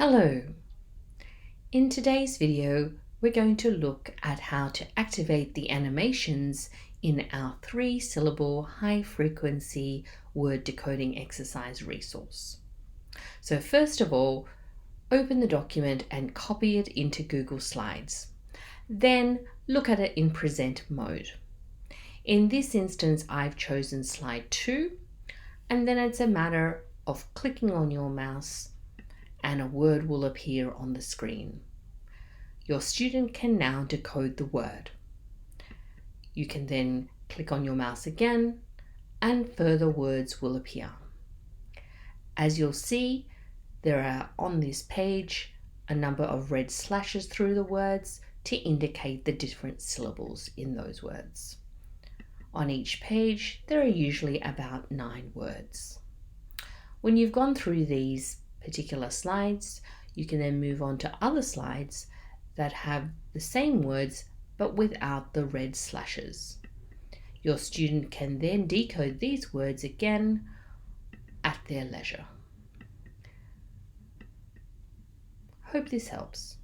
Hello! In today's video, we're going to look at how to activate the animations in our 3-syllable high-frequency word decoding exercise resource. So first of all, open the document and copy it into Google Slides. Then look at it in present mode. In this instance, I've chosen slide 2, and then it's a matter of clicking on your mouse and a word will appear on the screen. Your student can now decode the word. You can then click on your mouse again and further words will appear. As you'll see, there are on this page a number of red slashes through the words to indicate the different syllables in those words. On each page, there are usually about 9 words. When you've gone through these particular slides, you can then move on to other slides that have the same words but without the red slashes. Your student can then decode these words again at their leisure. Hope this helps.